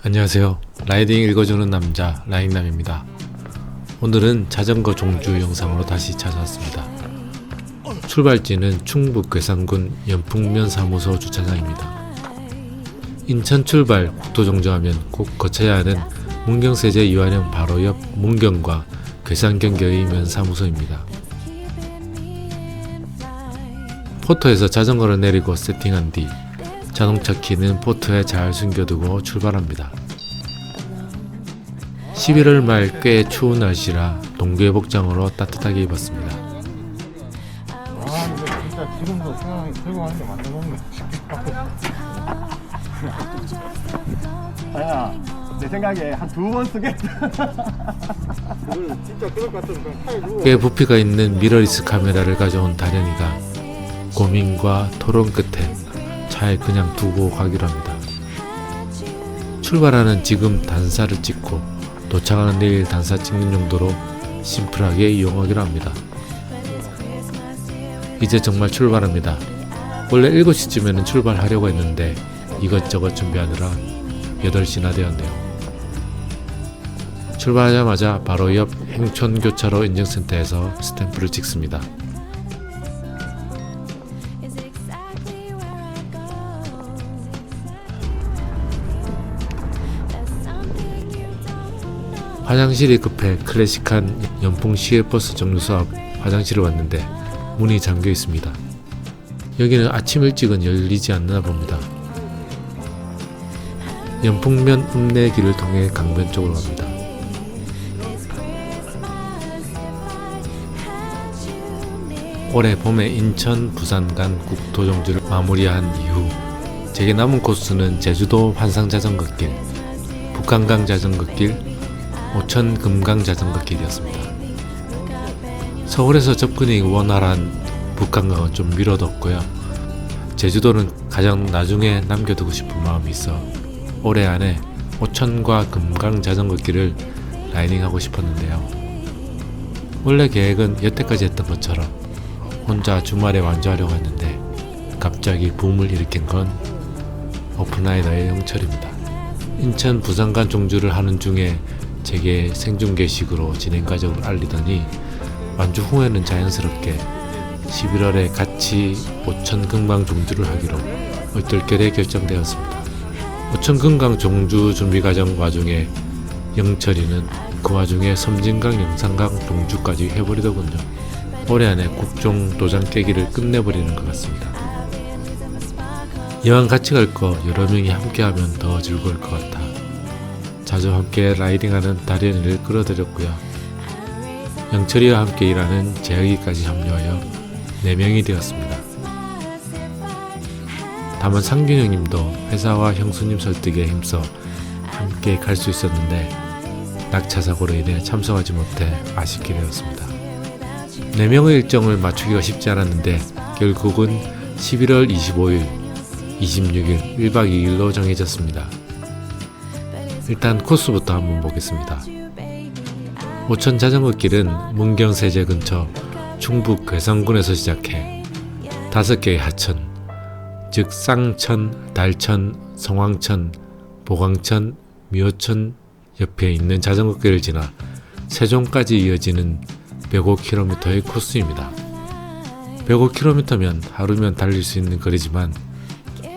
안녕하세요. 라이딩 읽어주는 남자 라잉남입니다. 오늘은 자전거 종주 영상으로 다시 찾아왔습니다. 출발지는 충북 괴산군 연풍면 사무소 주차장입니다. 인천 출발 국토종주하면 꼭 거쳐야 하는 문경세제 이완형 바로 옆 문경과 괴산 경계의 면사무소입니다. 포터에서 자전거를 내리고 세팅한 뒤 자동차 키는 포트에 잘 숨겨두고 출발합니다. 11월 말 꽤 추운 날씨라 동계 복장으로 따뜻하게 입었습니다. 이거 진짜 지금도 설명하는 게 맞는 건가 싶기도 아야, 내 생각에 한 2번 쓰겠다. 그걸 진짜 그럴 것 같으면 그냥 타에 누워. 꽤 부피가 있는 미러리스 카메라를 가져온 다련이가 고민과 토론 끝에 차에 그냥 두고 가기로 합니다. 출발하는 지금 단사를 찍고 도착하는 내일 단사 찍는 용도로 심플하게 이용하기로 합니다. 이제 정말 출발합니다. 원래 7시쯤에는 출발하려고 했는데 이것저것 준비하느라 8시나 되었네요. 출발하자마자 바로 옆 행촌교차로 인증센터에서 스탬프를 찍습니다. 화장실이 급해 클래식한 연풍 시외버스 정류소 앞 화장실을 왔는데 문이 잠겨 있습니다. 여기는 아침 일찍은 열리지 않나 봅니다. 연풍면 읍내길을 통해 강변 쪽으로 갑니다. 올해 봄에 인천, 부산 간 국토종주를 마무리한 이후 제게 남은 코스는 제주도 환상자전거길, 북한강 자전거길, 오천 금강 자전거길이었습니다. 서울에서 접근이 원활한 북한강은 좀 미뤄뒀고요. 제주도는 가장 나중에 남겨두고 싶은 마음이 있어 올해 안에 오천과 금강 자전거길을 라이딩하고 싶었는데요. 원래 계획은 여태까지 했던 것처럼 혼자 주말에 완주하려고 했는데 갑자기 붐을 일으킨 건 오픈라이더의 영철입니다. 인천 부산 간 종주를 하는 중에 제게 생중계식으로 진행 과정을 알리더니 완주 후에는 자연스럽게 11월에 같이 오천 금강 종주를 하기로 얼떨결에 결정되었습니다. 오천 금강 종주 준비 과정 와중에 영철이는 그 와중에 섬진강 영산강 종주까지 해버리더군요. 올해 안에 국종 도장 깨기를 끝내버리는 것 같습니다. 이왕 같이 갈 거 여러 명이 함께하면 더 즐거울 것 같아 자주 함께 라이딩하는 다련이를 끌어들였고요. 영철이와 함께 일하는 재혁이까지 합류하여 4명이 되었습니다. 다만 상균 형님도 회사와 형수님 설득에 힘써 함께 갈 수 있었는데 낙차 사고로 인해 참석하지 못해 아쉽게 되었습니다. 4명의 일정을 맞추기가 쉽지 않았는데 결국은 11월 25일, 26일 1박 2일로 정해졌습니다. 일단 코스부터 한번 보겠습니다. 오천 자전거길은 문경세제 근처 충북 괴산군에서 시작해 5개의 하천, 즉 쌍천, 달천, 성황천, 보광천, 미호천 옆에 있는 자전거길을 지나 세종까지 이어지는 105km의 코스입니다. 105km면 하루면 달릴 수 있는 거리지만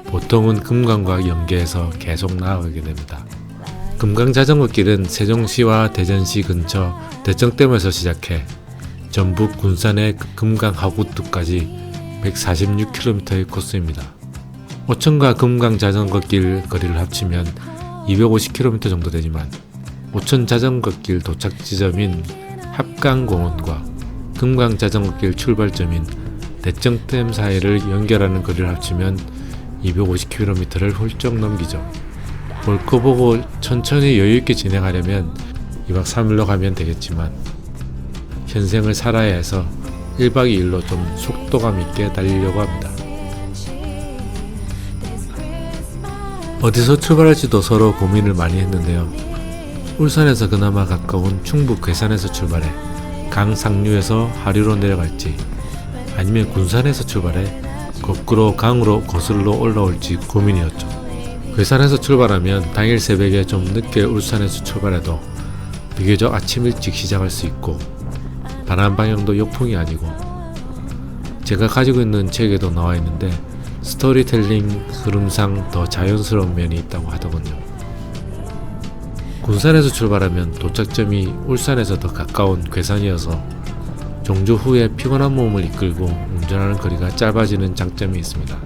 보통은 금강과 연계해서 계속 나아가게 됩니다. 금강 자전거길은 세종시와 대전시 근처 대청댐에서 시작해 전북 군산의 금강 하구뚝까지 146km의 코스입니다. 오천과 금강 자전거길 거리를 합치면 250km 정도 되지만 오천 자전거길 도착 지점인 합강공원과 금강 자전거길 출발점인 대청댐 사이를 연결하는 거리를 합치면 250km를 훌쩍 넘기죠. 볼 거 보고 천천히 여유있게 진행하려면 2박 3일로 가면 되겠지만 현생을 살아야 해서 1박 2일로 좀 속도감 있게 달리려고 합니다. 어디서 출발할지도 서로 고민을 많이 했는데요. 울산에서 그나마 가까운 충북 괴산에서 출발해 강 상류에서 하류로 내려갈지 아니면 군산에서 출발해 거꾸로 강으로 거슬러 올라올지 고민이었죠. 괴산에서 출발하면 당일 새벽에 좀 늦게 울산에서 출발해도 비교적 아침 일찍 시작할 수 있고 바람 방향도 역풍이 아니고 제가 가지고 있는 책에도 나와 있는데 스토리텔링 흐름상 더 자연스러운 면이 있다고 하더군요. 군산에서 출발하면 도착점이 울산에서 더 가까운 괴산이어서 종주 후에 피곤한 몸을 이끌고 운전하는 거리가 짧아지는 장점이 있습니다.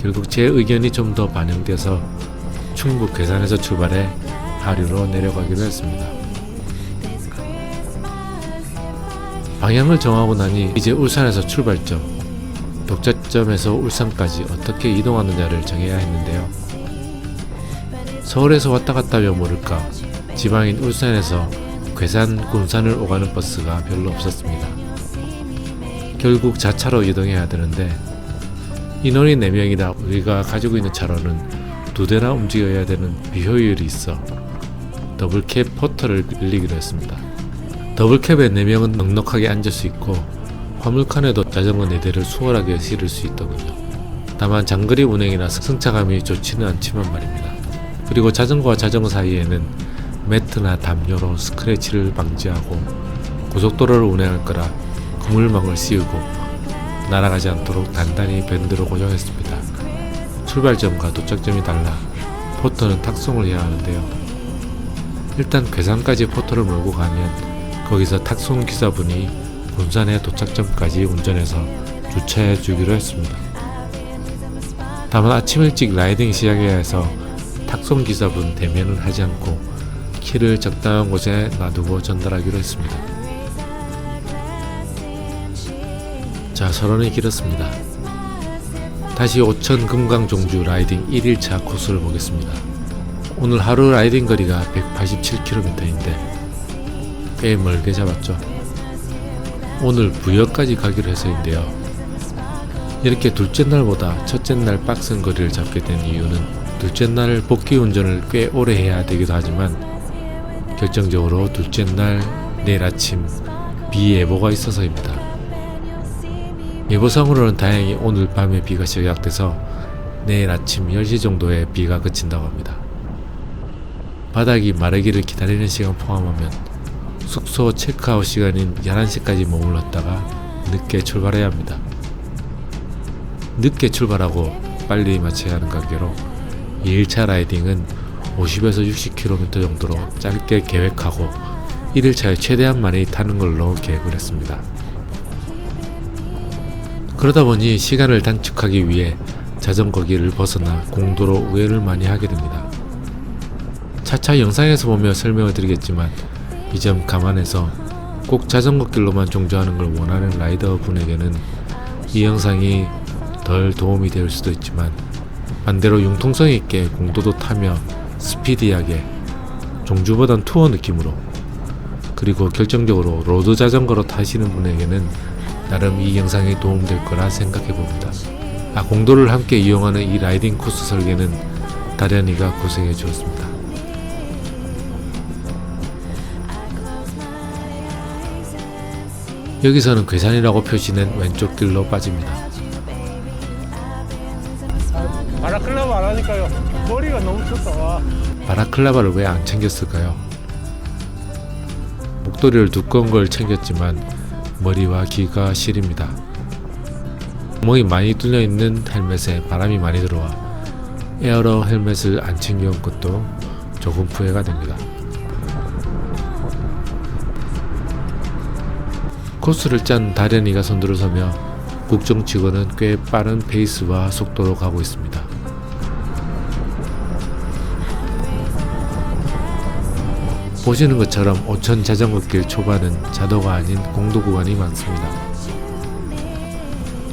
결국 제 의견이 좀 더 반영돼서 충북 괴산에서 출발해 하류로 내려가기로 했습니다. 방향을 정하고 나니 이제 울산에서 출발점, 독자점에서 울산까지 어떻게 이동하느냐를 정해야 했는데요. 서울에서 왔다 갔다 하면 모를까 지방인 울산에서 괴산, 군산을 오가는 버스가 별로 없었습니다. 결국 자차로 이동해야 되는데 인원이 4명이라 우리가 가지고 있는 차로는 2대나 움직여야 되는 비효율이 있어 더블캡 포터를 빌리기로 했습니다. 더블캡에 4명은 넉넉하게 앉을 수 있고 화물칸에도 자전거 4대를 수월하게 실을 수 있더군요. 다만 장거리 운행이나 승차감이 좋지는 않지만 말입니다. 그리고 자전거와 자전거 사이에는 매트나 담요로 스크래치를 방지하고 고속도로를 운행할 거라 그물망을 씌우고 날아가지 않도록 단단히 밴드로 고정했습니다. 출발점과 도착점이 달라 포터는 탁송을 해야 하는데요. 일단 괴산까지 포터를 몰고 가면 거기서 탁송 기사분이 군산의 도착점까지 운전해서 주차해 주기로 했습니다. 다만 아침 일찍 라이딩 시작해야 해서 탁송 기사분 대면은 하지 않고 키를 적당한 곳에 놔두고 전달하기로 했습니다. 자, 서론이 길었습니다. 다시 오천 금강 종주 라이딩 1일차 코스를 보겠습니다. 오늘 하루 라이딩 거리가 187km인데 꽤 멀게 잡았죠. 오늘 부여까지 가기로 해서인데요. 이렇게 둘째 날보다 첫째 날 빡센 거리를 잡게 된 이유는 둘째 날 복귀 운전을 꽤 오래 해야 되기도 하지만 결정적으로 둘째 날 내일 아침 비 예보가 있어서입니다. 예보상으로는 다행히 오늘 밤에 비가 시작돼서 내일 아침 10시 정도에 비가 그친다고 합니다. 바닥이 마르기를 기다리는 시간 포함하면 숙소 체크아웃 시간인 11시까지 머물렀다가 늦게 출발해야 합니다. 늦게 출발하고 빨리 마쳐야 하는 관계로 2일차 라이딩은 50에서 60km 정도로 짧게 계획하고 1일차에 최대한 많이 타는 걸로 계획을 했습니다. 그러다 보니 시간을 단축하기 위해 자전거길을 벗어나 공도로 우회를 많이 하게 됩니다. 차차 영상에서 보며 설명을 드리겠지만 이 점 감안해서 꼭 자전거길로만 종주하는 걸 원하는 라이더 분에게는 이 영상이 덜 도움이 될 수도 있지만 반대로 융통성 있게 공도도 타며 스피디하게 종주보단 투어 느낌으로 그리고 결정적으로 로드 자전거로 타시는 분에게는 나름 이 영상이 도움될 거라 생각해 봅니다. 공도를 함께 이용하는 이 라이딩 코스 설계는 다련이가 고생해 주었습니다. 여기서는 괴산이라고 표시된 왼쪽 길로 빠집니다. 바라클라바 안 하니까요. 머리가 너무 춥다. 와. 바라클라바를 왜 안 챙겼을까요? 목도리를 두꺼운 걸 챙겼지만 머리와 귀가 시립니다. 구멍이 많이 뚫려 있는 헬멧에 바람이 많이 들어와 에어러 헬멧을 안 챙겨온 것도 조금 후회가 됩니다. 코스를 짠 다련이가 선두를 서며 국정 직원은 꽤 빠른 페이스와 속도로 가고 있습니다. 보시는 것처럼 오천 자전거길 초반은 자도가 아닌 공도 구간이 많습니다.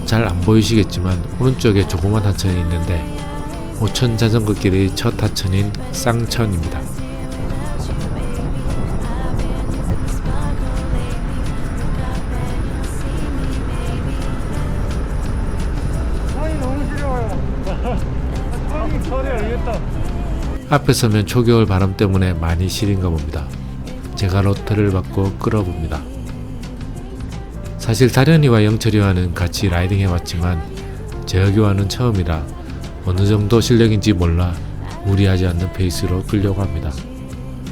잘 안 보이시겠지만 오른쪽에 조그만 하천이 있는데 오천 자전거길의 첫 하천인 쌍천입니다. 앞에 서면 초겨울 바람 때문에 많이 시린가 봅니다. 제가 로테를 받고 끌어봅니다. 사실 다련이와 영철이와는 같이 라이딩 해봤지만 재혁이와는 처음이라 어느 정도 실력인지 몰라 무리하지 않는 페이스로 끌려고 합니다.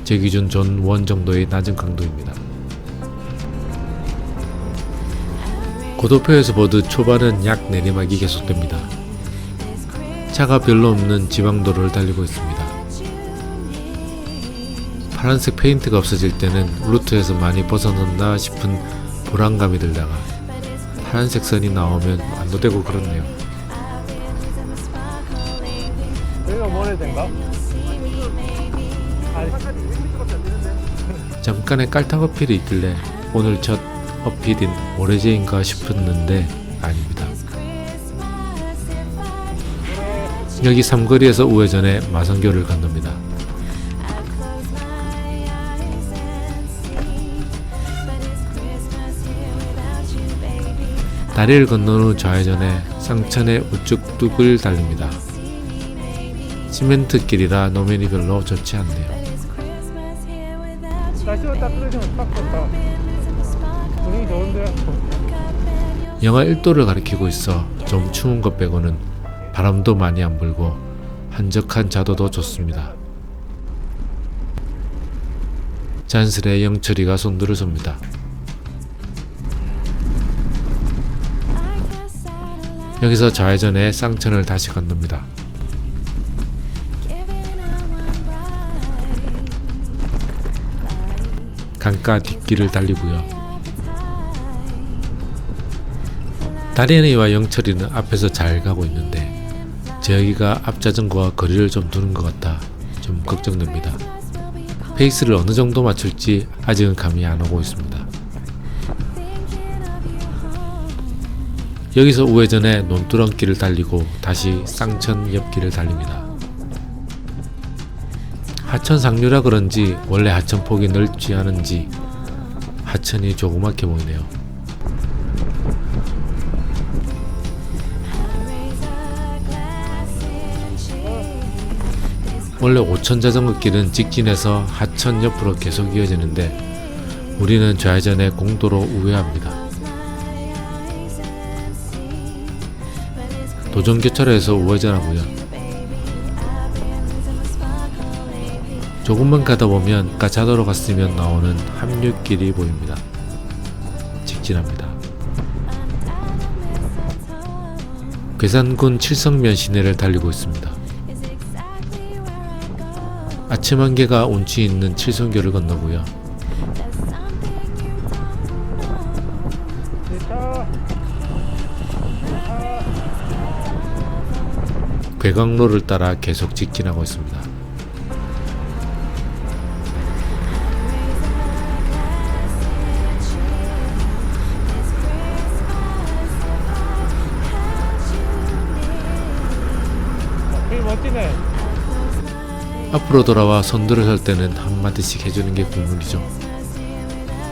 제 기준 존 원 정도의 낮은 강도입니다. 고도표에서 보듯 초반은 약 내리막이 계속됩니다. 차가 별로 없는 지방도로를 달리고 있습니다. 파란색 페인트가 없어질 때는 루트에서 많이 벗어났나 싶은 불안감이 들다가 파란색 선이 나오면 안도되고 그렇네요. 여기가 뭐래 된가? 잠깐의 깔탕 어필이 있길래 오늘 첫 어필인 모래제인가 싶었는데 아닙니다. 여기 삼거리에서 우회전해 마성교를 건넙니다. 다리를 건넌 후 좌회전해 상천의 우측 뚝을 달립니다. 시멘트 길이라 노면이 별로 좋지 않네요. 날씨가 따뜻해지면 딱 좋다. 분위기 좋은데요? 영하 1도를 가리키고 있어 좀 추운 것 빼고는 바람도 많이 안 불고 한적한 자도도 좋습니다. 잔슬에 영철이가 손들을 섭니다. 여기서 좌회전해 쌍천을 다시 건넙니다. 강가 뒷길을 달리고요. 다리네와 영철이는 앞에서 잘 가고 있는데 재혁이가 앞자전거와 거리를 좀 두는 것 같아 좀 걱정됩니다. 페이스를 어느 정도 맞출지 아직은 감이 안 오고 있습니다. 여기서 우회전해 논두렁길을 달리고 다시 쌍천 옆길을 달립니다. 하천 상류라 그런지 원래 하천 폭이 넓지 않은지 하천이 조그맣게 보이네요. 원래 5천 자전거 길은 직진해서 하천 옆으로 계속 이어지는데 우리는 좌회전해 공도로 우회합니다. 도정교차로에서 우회전하고요. 조금만 가다 보면 아까 자도로 갔으면 나오는 합류길이 보입니다. 직진합니다. 괴산군 칠성면 시내를 달리고 있습니다. 아침 한개가 운치 있는 칠성교를 건너고요. 괴강로를 따라 계속 직진하고 있습니다. 멋지네. 앞으로 돌아와 손들을 설 때는 한마디씩 해주는 게 국룰이죠.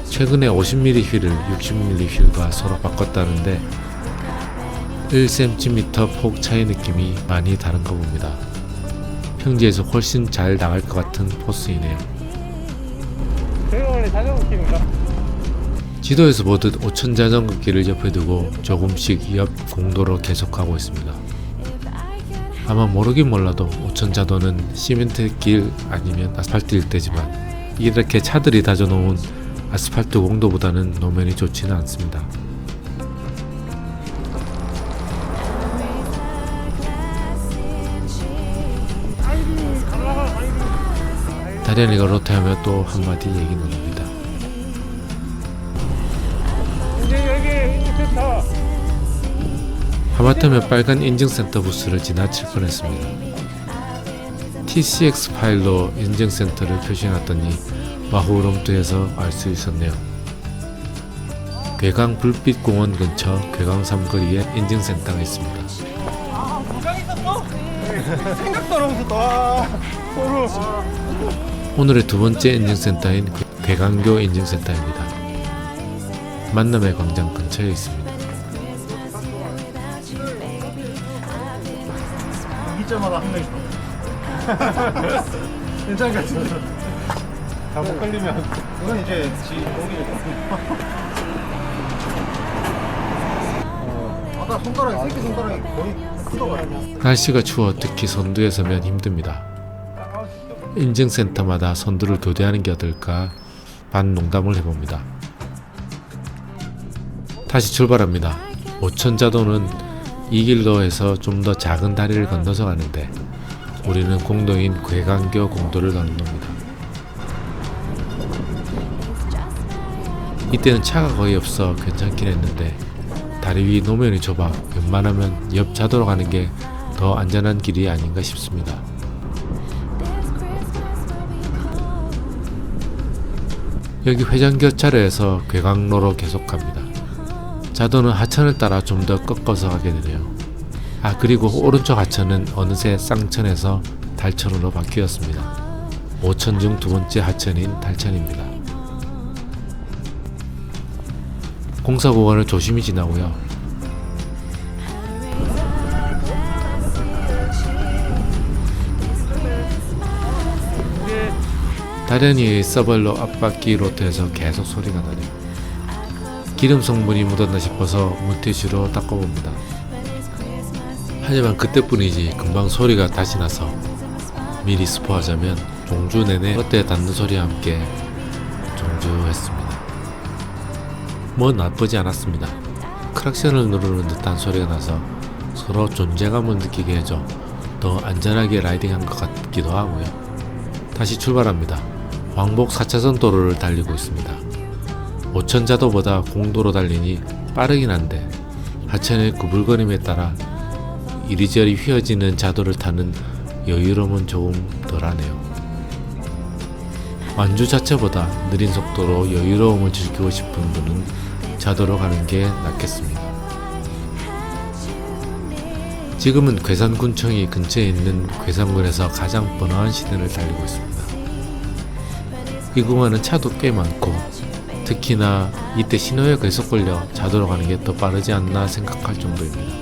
최근에 50mm 휠을 60mm 휠과 서로 바꿨다는데 1cm 폭 차이 느낌이 많이 다른가 봅니다. 평지에서 훨씬 잘 나갈 것 같은 포스이네요. 저희가 원래 자전거 길인가? 지도에서 보듯 5천 자전거 길을 옆에 두고 조금씩 옆 공도로 계속하고 있습니다. 아마 모르긴 몰라도 5천 자도는 시멘트 길 아니면 아스팔트일 때지만 이렇게 차들이 다져놓은 아스팔트 공도보다는 노면이 좋지는 않습니다. 다리안이가 로테하며 또 한마디 얘기 나눕니다. 이제 여기 인증센터. 하마터면 빨간 인증센터 부스를 지나칠 뻔했습니다. TCX 파일로 인증센터를 표시해놨더니 와후롬투에서 알 수 있었네요. 괴강 불빛공원 근처 괴강 삼거리에 인증센터가 있습니다. 아, 무강 있었어? 생각도 안 하고 있었다. 소름. 오늘의 두 번째 인증센터인 괴강교 인증센터입니다. 만남의 광장 근처에 있습니다. 이점마다 한 명씩. 괜찮은 것 같은데. 잘못 걸리면 이건 이제 지 목이 아까 손가락이 새끼 손가락이 거의 크더라고요. 날씨가 추워 특히 선두에 서면 힘듭니다. 인증센터마다 선두를 교대하는 게 어떨까 반 농담을 해봅니다. 다시 출발합니다. 오천자도는 이 길로에서 좀 더 작은 다리를 건너서 가는데 우리는 공도인 괴강교 공도를 건넙니다. 이때는 차가 거의 없어 괜찮긴 했는데 다리 위 노면이 좁아 웬만하면 옆 자도로 가는 게 더 안전한 길이 아닌가 싶습니다. 여기 회전교차로에서 괴강로로 계속 갑니다. 자도는 하천을 따라 좀 더 꺾어서 가게 되네요. 그리고 오른쪽 하천은 어느새 쌍천에서 달천으로 바뀌었습니다. 5천 중 두 번째 하천인 달천입니다. 공사 구간을 조심히 지나고요. 다련이 서벌로 앞바퀴 로트에서 계속 소리가 나네요. 기름 성분이 묻었나 싶어서 물티슈로 닦아봅니다. 하지만 그때뿐이지 금방 소리가 다시 나서 미리 스포하자면 종주 내내 롯데에 닿는 소리와 함께 종주했습니다. 뭐 나쁘지 않았습니다. 크락션을 누르는 듯한 소리가 나서 서로 존재감을 느끼게 해줘 더 안전하게 라이딩한 것 같기도 하고요. 다시 출발합니다. 왕복 4차선 도로를 달리고 있습니다. 오천자도보다 공도로 달리니 빠르긴 한데 하천의 구불거림에 따라 이리저리 휘어지는 자도를 타는 여유로움은 조금 덜하네요. 완주 자체보다 느린 속도로 여유로움을 즐기고 싶은 분은 자도로 가는 게 낫겠습니다. 지금은 괴산군청이 근처에 있는 괴산군에서 가장 번화한 시내를 달리고 있습니다. 이 구간은 차도 꽤 많고 특히나 이때 신호에 계속 걸려 자도로 가는 게 더 빠르지 않나 생각할 정도입니다.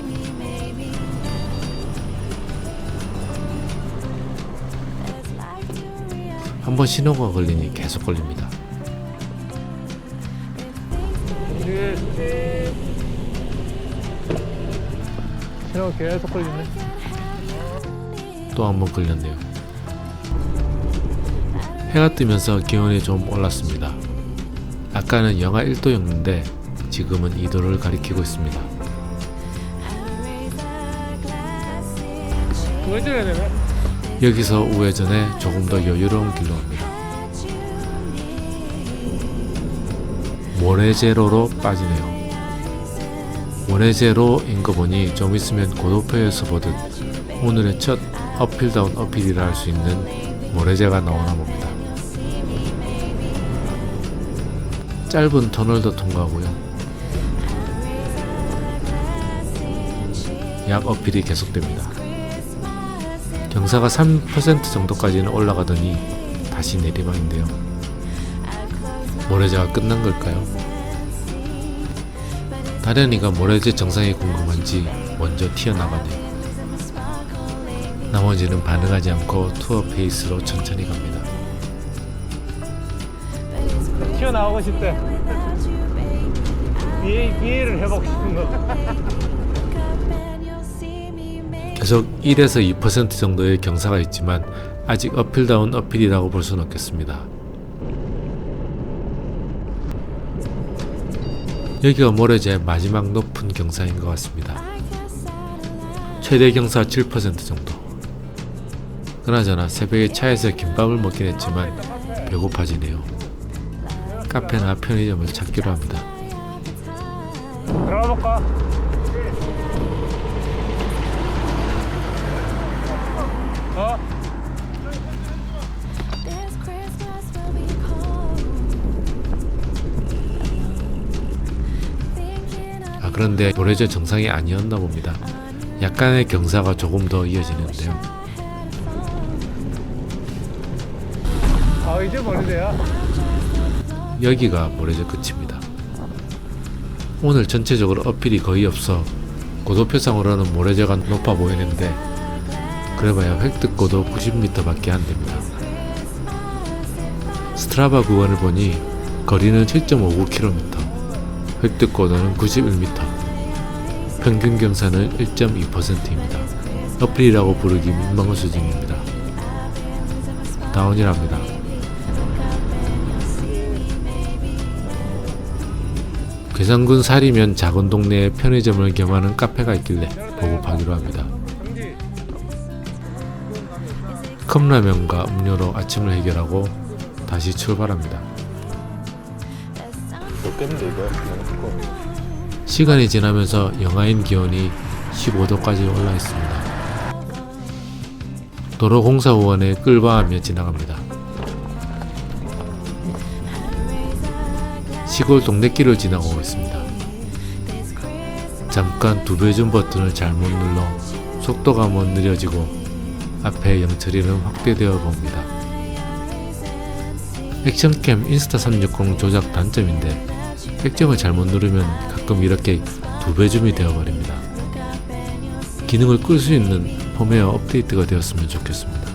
한번 신호가 걸리니 계속 걸립니다. 신호 계속 걸리네. 또 한번 걸렸네요. 해가 뜨면서 기온이 좀 올랐습니다. 아까는 영하 1도였는데 지금은 2도를 가리키고 있습니다. 우회전해야 되네. 여기서 우회전에 조금 더 여유로운 길로 갑니다. 모래제로로 빠지네요. 모래제로인 거 보니 좀 있으면 고도표에서 보듯 오늘의 첫 어필다운 어필이라 할 수 있는 모래제가 나오나 봅니다. 짧은 터널도 통과하고요. 약 어필이 계속됩니다. 경사가 3% 정도까지는 올라가더니 다시 내리막인데요. 모래제가 끝난 걸까요? 다련이가 모래제 정상이 궁금한지 먼저 튀어나가네요. 나머지는 반응하지 않고 투어 페이스로 천천히 갑니다. 튀어나오고 싶대. 비애를 회복 싶은 거. 계속 1에서 2% 정도의 경사가 있지만 아직 어필다운 어필이라고 볼 수는 없겠습니다. 여기가 모래제 마지막 높은 경사인 것 같습니다. 최대 경사 7% 정도. 그나저나 새벽에 차에서 김밥을 먹긴 했지만 배고파지네요. 카페나 편의점을 찾기로 합니다. 들어가 볼까? 그런데 모래제 정상이 아니었나 봅니다. 약간의 경사가 조금 더 이어지는데요. 이제 모래제야. 여기가 모래제 끝입니다. 오늘 전체적으로 어필이 거의 없어 고도표상으로는 모래제가 높아 보이는데 그래봐야 획득고도 90m 밖에 안 됩니다. 스트라바 구간을 보니 거리는 7.59km, 획득고도는 91m, 평균 경사는 1.2%입니다. 어필이라고 부르기 민망한 수준입니다. 다운이랍니다. 괴산군 살이면 작은 동네에 편의점을 겸하는 카페가 있길래 보급하기로 합니다. 컵라면과 음료로 아침을 해결하고 다시 출발합니다. 좋겠는데 이거 너무 두꺼워. 시간이 지나면서 영하인 기온이 15도까지 올라 있습니다. 도로공사원에 끌바하며 지나갑니다. 시골 동네길을 지나가고 있습니다. 잠깐 두배줌 버튼을 잘못 눌러 속도가 못 느려지고 앞에 영처리는 확대되어 봅니다. 액션캠 인스타360 조작 단점인데 액정을 잘못 누르면 가끔 이렇게 두배줌이 되어버립니다. 기능을 끌 수 있는 펌웨어 업데이트가 되었으면 좋겠습니다.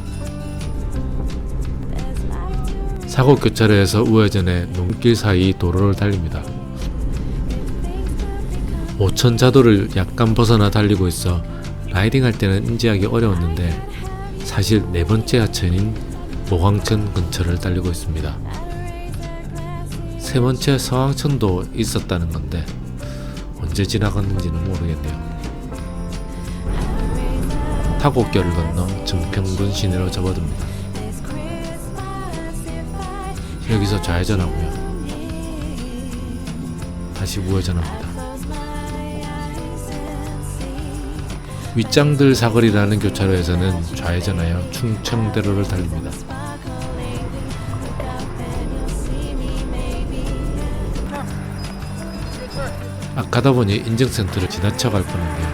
사고 교차로에서 우회전해 농길 사이 도로를 달립니다. 5천 자도를 약간 벗어나 달리고 있어 라이딩할 때는 인지하기 어려웠는데 사실 네 번째 하천인 모광천 근처를 달리고 있습니다. 세 번째 서항천도 있었다는 건데 언제 지나갔는지는 모르겠네요. 타곡교를 건너 증평군 시내로 접어듭니다. 여기서 좌회전하고요. 다시 우회전합니다. 윗장들 사거리라는 교차로에서는 좌회전하여 충청대로를 달립니다. 가다 보니 인증센터를 지나쳐 갈 뻔했네요.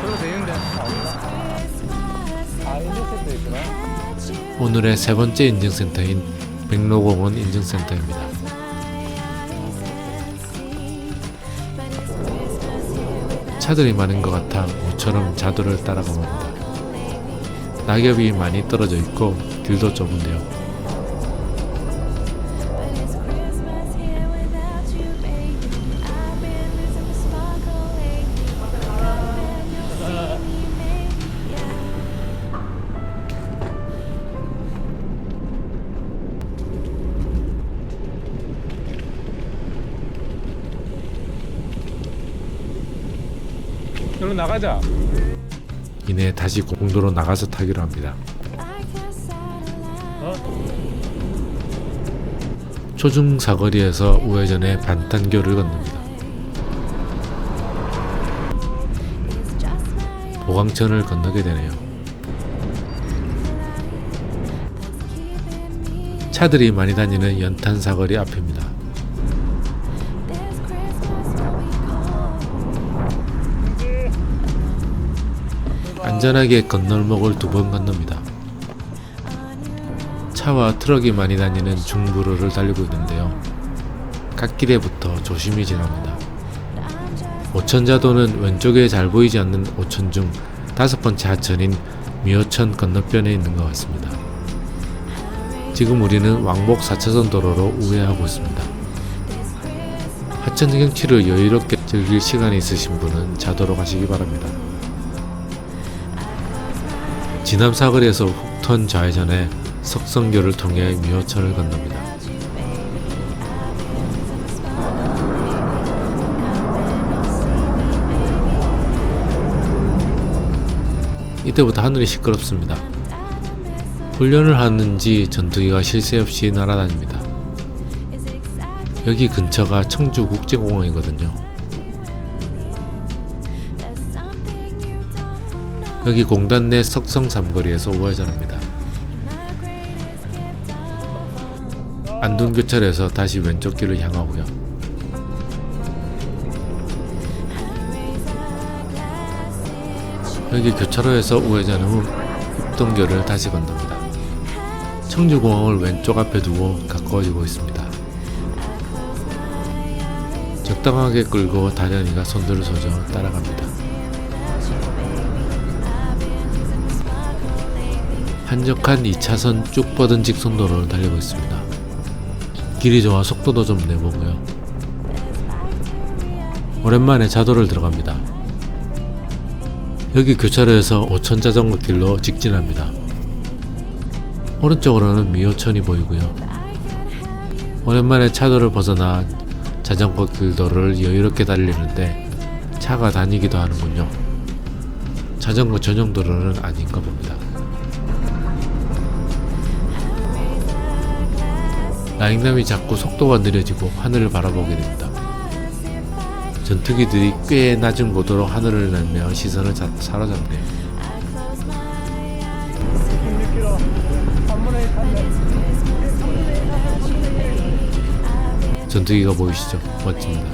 그래도 되는데. 인증센터 있구나. 오늘의 세 번째 인증센터인 백로공원 인증센터입니다. 차들이 많은 것 같아 모처럼 자도를 따라가 봅니다. 낙엽이 많이 떨어져 있고 길도 좁은데요. 여기로 나가자. 이내 다시 공도로 나가서 타기로 합니다. 초중 사거리에서 우회전해 반탄교를 건넙니다. 보광천을 건너게 되네요. 차들이 많이 다니는 연탄 사거리 앞입니다. 안전하게 건널목을 두 번 건넙니다. 차와 트럭이 많이 다니는 중부로를 달리고 있는데요. 갓길에부터 조심히 지납니다. 오천자도는 왼쪽에 잘 보이지 않는 오천 중 다섯 번째 하천인 미호천 건너편에 있는 것 같습니다. 지금 우리는 왕복 4차선 도로로 우회하고 있습니다. 하천 경치를 여유롭게 즐길 시간이 있으신 분은 자도로 가시기 바랍니다. 지남 사거리에서 훅턴 좌회전해 석성교를 통해 미호천을 건넙니다. 이때부터 하늘이 시끄럽습니다. 훈련을 하는지 전투기가 쉴 새 없이 날아다닙니다. 여기 근처가 청주국제공원이거든요. 여기 공단 내 석성 삼거리에서 우회전합니다. 안동교차로에서 다시 왼쪽 길을 향하고요. 여기 교차로에서 우회전 후 입동교를 다시 건넙니다. 청주공항을 왼쪽 앞에 두고 가까워지고 있습니다. 적당하게 끌고 다련이가 손들을 서져 따라갑니다. 한적한 2차선 쭉 뻗은 직선도로를 달리고 있습니다. 길이 좋아 속도도 좀 내보고요. 오랜만에 자도를 들어갑니다. 여기 교차로에서 오천 자전거 길로 직진합니다. 오른쪽으로는 미호천이 보이고요. 오랜만에 차도를 벗어나 자전거 길도를 여유롭게 달리는데 차가 다니기도 하는군요. 자전거 전용 도로는 아닌가 봅니다. 라인남이 자꾸 속도가 느려지고 하늘을 바라보게 됩니다. 전투기들이 꽤 낮은 고도로 하늘을 날며 시선을 사로잡네요. 16km 3분의 1 탔네. 전투기가 보이시죠? 멋집니다.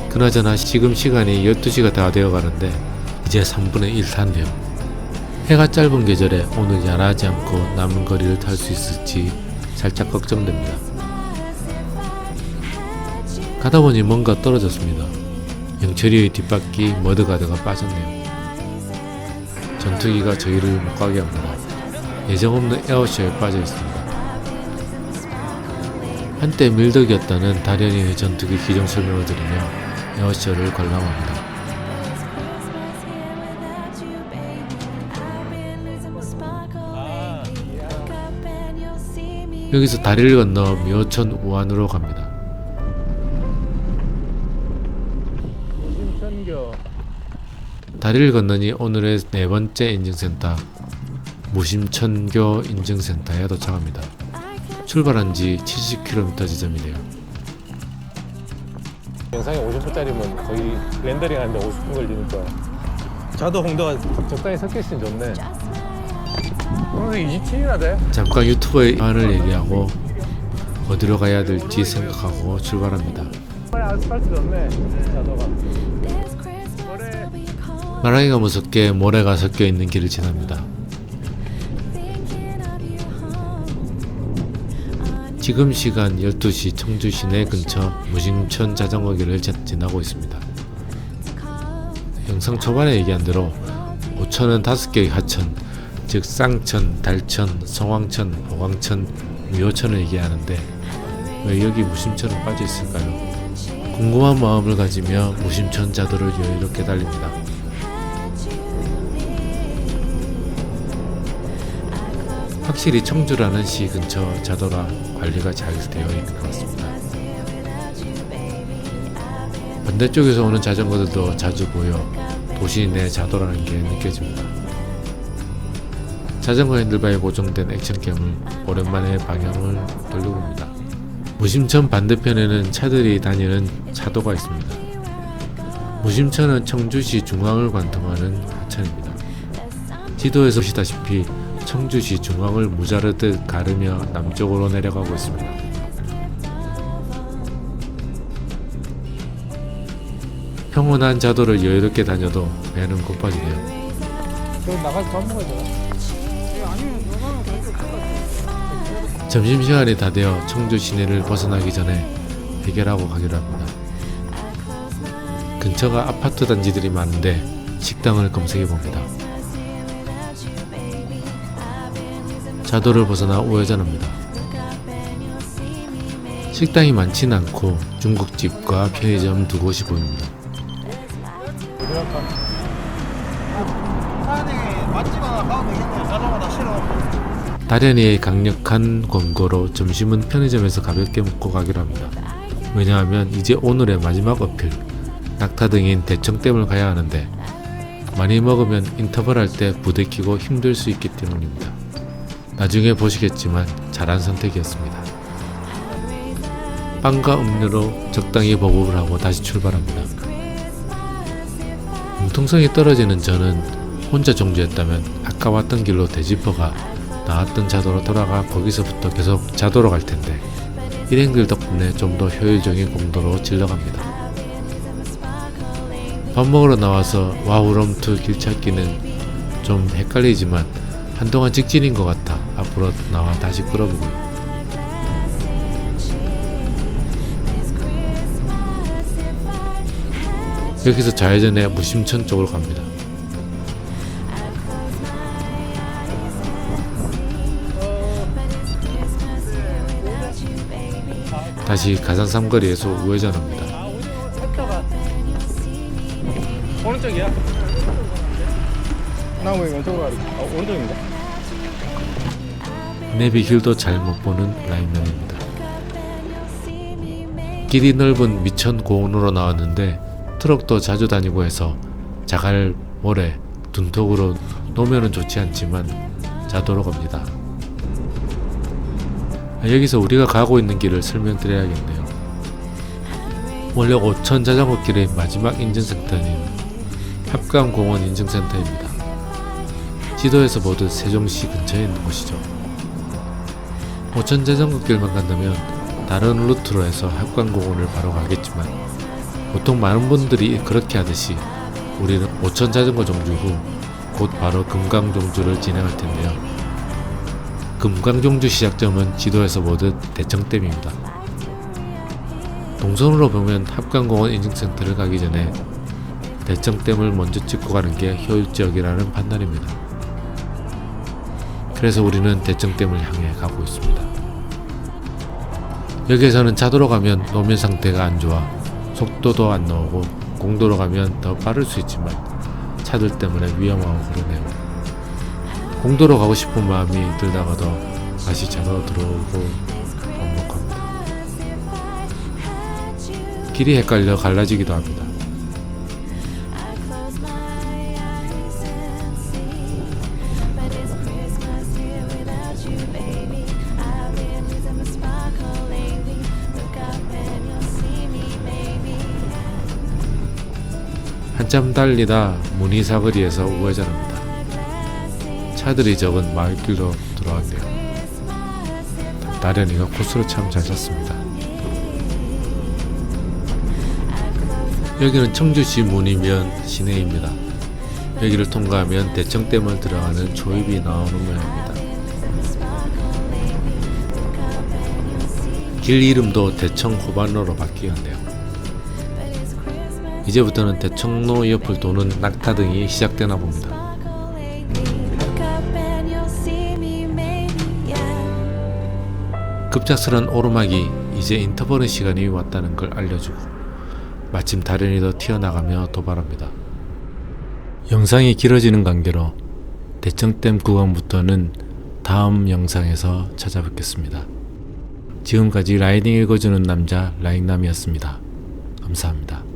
그나저나 지금 시간이 12시가 다 되어 가는데 이제 3분의 1 탔네요. 해가 짧은 계절에 오늘 야라하지 않고 남은 거리를 탈 수 있을지 살짝 걱정됩니다. 가다보니 뭔가 떨어졌습니다. 영철이의 뒷바퀴 머드가드가 빠졌네요. 전투기가 저희를 못 가게 합니다. 예정없는 에어쇼에 빠져 있습니다. 한때 밀덕이었다는 다련이의 전투기 기종 설명을 들으며 에어쇼를 관람합니다. 여기서 다리를 건너 미호천 우안으로 갑니다. 무심천교. 다리를 건너니 오늘의 네 번째 인증센터 무심천교 인증센터에 도착합니다. 출발한 지 70km 지점이네요. 영상이 50분짜리면 거의 렌더링 하는데 50분 걸리니까 자도 홍도가 적당히 섞여있으면 좋네. 오늘 27이나 돼? 잠깐 유튜버의 안을 얘기하고 어디로 가야 될지 생각하고 출발합니다. 아스팔트 좋네 자도가. 마랑이가 무섭게 모래가 섞여 있는 길을 지납니다. 지금 시간 12시 청주 시내 근처 무심천 자전거길을 지나고 있습니다. 영상 초반에 얘기한 대로 오천은 5개의 하천, 즉 쌍천, 달천, 성황천, 보광천, 미호천을 얘기하는데 왜 여기 무심천은 빠져 있을까요? 궁금한 마음을 가지며 무심천 자도를 여유롭게 달립니다. 확실히 청주라는 시 근처 자도라 관리가 잘 되어 있는 것 같습니다. 반대쪽에서 오는 자전거들도 자주 보여 도시 내 자도라는 게 느껴집니다. 자전거 핸들바에 고정된 액션캠을 오랜만에 방향을 돌려봅니다. 무심천 반대편에는 차들이 다니는 차도가 있습니다. 무심천은 청주시 중앙을 관통하는 하천입니다. 지도에서 보시다시피 청주시 중앙을 무자르듯 가르며 남쪽으로 내려가고 있습니다. 평온한 자도를 여유롭게 다녀도 배는 고파지네요. 그럼 나가서 밥 먹어야 되나? 점심시간이 다 되어 청주 시내를 벗어나기 전에 해결하고 가기로 합니다. 근처가 아파트 단지들이 많은데 식당을 검색해 봅니다. 자도를 벗어나 우회전합니다. 식당이 많진 않고 중국집과 편의점 두 곳이 보입니다. 산에 맛집 하나 가면 되겠네. 자전거 다 실어. 다련이의 강력한 권고로 점심은 편의점에서 가볍게 먹고 가기로 합니다. 왜냐하면 이제 오늘의 마지막 어필 낙타등인 대청댐을 가야 하는데 많이 먹으면 인터벌 할 때 부대끼고 힘들 수 있기 때문입니다. 나중에 보시겠지만 잘한 선택이었습니다. 빵과 음료로 적당히 보급을 하고 다시 출발합니다. 융통성이 떨어지는 저는 혼자 종주했다면 아까 왔던 길로 되짚어가 나왔던 자도로 돌아가 거기서부터 계속 자도로 갈 텐데 일행들 덕분에 좀 더 효율적인 공도로 질러갑니다. 밥 먹으러 나와서 와우럼투 길 찾기는 좀 헷갈리지만 한동안 직진인 것 같아 앞으로 나와 다시 끌어보고요. 여기서 좌회전해 무심천 쪽으로 갑니다. 다시 가산 삼거리에서 우회전합니다. 왼쪽이야. 나무 왼쪽으로 가야 돼. 오른쪽입니다. 내비 길도 잘 못 보는 라인맨입니다. 길이 넓은 미천 고원으로 나왔는데 트럭도 자주 다니고 해서 자갈, 모래, 둔턱으로 놓으면 좋지 않지만 자도로갑니다. 여기서 우리가 가고 있는 길을 설명드려야겠네요. 원래 오천 자전거길의 마지막 인증센터인 합강공원 인증센터입니다. 지도에서 보듯 세종시 근처에 있는 곳이죠. 오천 자전거길만 간다면 다른 루트로 해서 합강공원을 바로 가겠지만 보통 많은 분들이 그렇게 하듯이 우리는 오천 자전거 종주 후 곧 바로 금강종주를 진행할 텐데요. 금강종주 시작점은 지도에서 보듯 대청댐입니다. 동선으로 보면 합강공원 인증센터를 가기 전에 대청댐을 먼저 찍고 가는 게 효율적이라는 판단입니다. 그래서 우리는 대청댐을 향해 가고 있습니다. 여기에서는 자도로 가면 노면 상태가 안 좋아 속도도 안 나오고 공도로 가면 더 빠를 수 있지만 차들 때문에 위험하고 그러네요. 공도로 가고 싶은 마음이 들다가도 다시 자도로 들어오고 반복합니다. 길이 헷갈려 갈라지기도 합니다. 한참 달리다 문희사거리에서 우회전합니다. 차들이 적은 마을길로 들어왔네요. 나련이가 코스를 참 잘 짰습니다. 여기는 청주시 문희면 시내입니다. 여기를 통과하면 대청댐을 들어가는 초입이 나오는 모양입니다. 길 이름도 대청 호반로로 바뀌었네요. 이제부터는 대청로 옆을 도는 낙타등이 시작되나 봅니다. 급작스런 오르막이 이제 인터벌의 시간이 왔다는 걸 알려주고 마침 다련이도 튀어나가며 도발합니다. 영상이 길어지는 관계로 대청댐 구간부터는 다음 영상에서 찾아뵙겠습니다. 지금까지 라이딩 읽어주는 남자 라잉남이었습니다. 감사합니다.